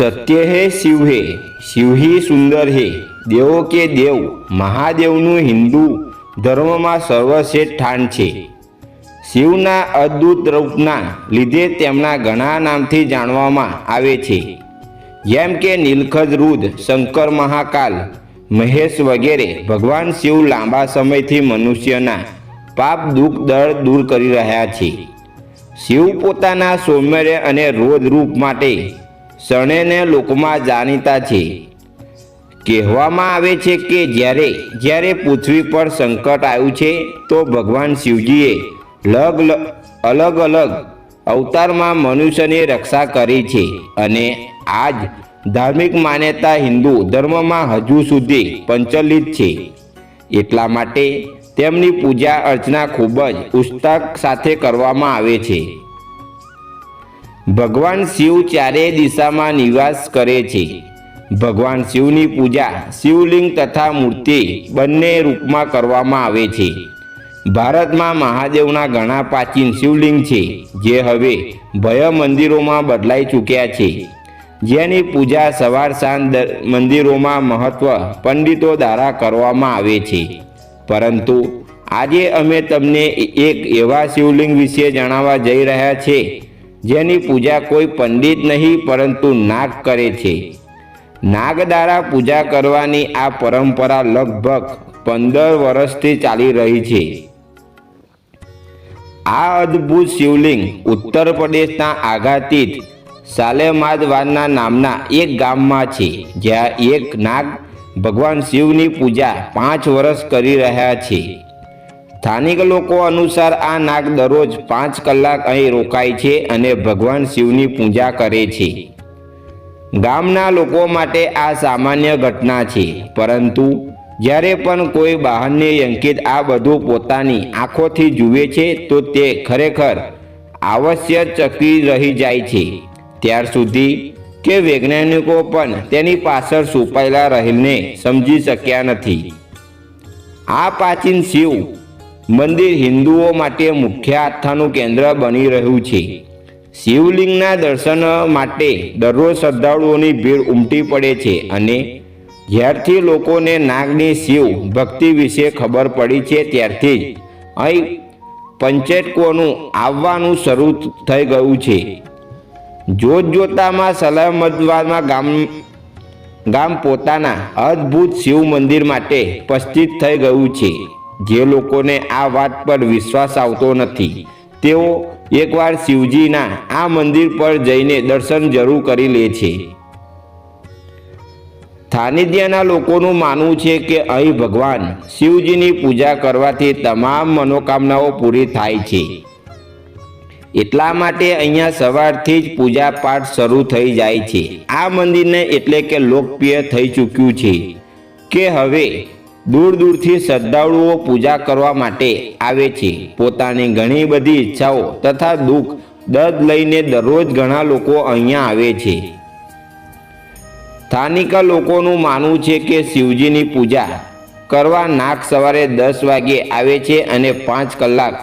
सत्य है शिव है, शिव ही सुंदर है, देवों के देव महादेवનું હિન્દુ ધર્મમાં સર્વશ્રેષ્ઠ સ્થાન છે। શિવના અદ્ભુત રૂપના લીધે તેમના ઘણા નામથી જાણવામાં આવે છે, જેમ કે નીલકંઠ, રુદ્ર, શંકર, મહાકાલ, મહેશ વગેરે। ભગવાન શિવ લાંબા સમયથી મનુષ્યના પાપ દુઃખ દર્દ દૂર કરી રહ્યા છે। શિવ પોતાના સૌંદર્ય અને રોજ રૂપ માટે શણેને લોકોમાં જાણીતા છે। કહેવામાં આવે છે કે જ્યારે પૃથ્વી પર સંકટ આવ્યું છે તો ભગવાન શિવજીએ અલગ અલગ અવતારમાં મનુષ્યની રક્ષા કરી છે અને આજ ધાર્મિક માન્યતા હિન્દુ ધર્મમાં હજુ સુધી પ્રચલિત છે। એટલા માટે તેમની પૂજા અર્ચના ખૂબ જ ઉત્સાહ સાથે કરવામાં આવે છે। ભગવાન શિવ ચારે દિશામાં નિવાસ કરે છે। ભગવાન શિવની પૂજા શિવલિંગ તથા મૂર્તિ બંને રૂપમાં કરવામાં આવે છે। ભારતમાં મહાદેવના ઘણા પ્રાચીન શિવલિંગ છે જે હવે ભવ્ય મંદિરોમાં બદલાઈ ચૂક્યા છે, જેની પૂજા સવાર સાંજ મંદિરોમાં મહત્વ પંડિતો દ્વારા કરવામાં આવે છે। પરંતુ આજે અમે તમને એક એવા શિવલિંગ વિશે જણાવવા જઈ રહ્યા છે જેની પૂજા કોઈ પંડિત નહીં પરંતુ નાગ કરે છે। નાગ દ્વારા પૂજા કરવાની આ પરંપરા લગભગ 15 વર્ષથી ચાલી રહી છે। આ અદ્ભુત શિવલિંગ ઉત્તર પ્રદેશના આઘાતીત સાલેમાદવારના નામના એક ગામમાં છે, જ્યાં એક નાગ ભગવાન શિવની પૂજા 5 વર્ષ કરી રહ્યા છે। સ્થાનિક લોકો અનુસાર આ નાગ દરરોજ 5 કલાક અહીં રોકાય છે અને ભગવાન શિવની પૂજા કરે છે। ગામના લોકો માટે આ સામાન્ય ઘટના છે, પરંતુ જ્યારે પણ કોઈ બહારની અંકિત આ બધું પોતાની આંખોથી જુએ છે તો તે ખરેખર આશ્ચર્યચકિત રહી જાય છે, ત્યાર સુધી કે વૈજ્ઞાનિકો પણ તેની પાછળ છુપાયેલા રહેલને સમજી શક્યા નથી। આ પ્રાચીન શિવ મંદિર હિન્દુઓ માટે મુખ્ય આસ્થાનું કેન્દ્ર બની રહ્યું છે। શિવલિંગના દર્શન માટે દરરોજ શ્રદ્ધાળુઓની ભીડ ઉમટી પડે છે અને જ્યારથી લોકોને નાગની શિવ ભક્તિ વિશે ખબર પડી છે ત્યારથી જ અહીં પર્યટકોનું આવવાનું શરૂ થઈ ગયું છે। જોતજોતામાં સાલેમાદવારમાં ગામ પોતાના અદ્ભુત શિવ મંદિર માટે પ્રસિદ્ધ થઈ ગયું છે। જે લોકોને આ વાત પર વિશ્વાસ આવતો નથી તેઓ એકવાર શિવજીના આ મંદિર પર જઈને દર્શન જરૂર કરી લે છે। સ્થાનિકના લોકોનું માનવું છે કે અહીં ભગવાન શિવજીની પૂજા કરવાથી તમામ મનોકામનાઓ પૂરી થાય છે। એટલા માટે અહીંયા સવારથી જ પૂજા પાઠ શરૂ થઈ જાય છે। આ મંદિરને એટલે કે લોકપ્રિય થઈ ચૂક્યું છે કે હવે દૂર દૂરથી શ્રદ્ધાળુઓ પૂજા કરવા માટે આવે છે। પોતાની ઘણી બધી ઈચ્છાઓ તથા દુઃખ દર્દ લઈને દરરોજ ઘણા લોકો અહીંયા આવે છે। સ્થાનિક લોકોનું માનવું છે કે શિવજીની પૂજા કરવા નાગ સવારે 10 વાગે આવે છે અને 5 કલાક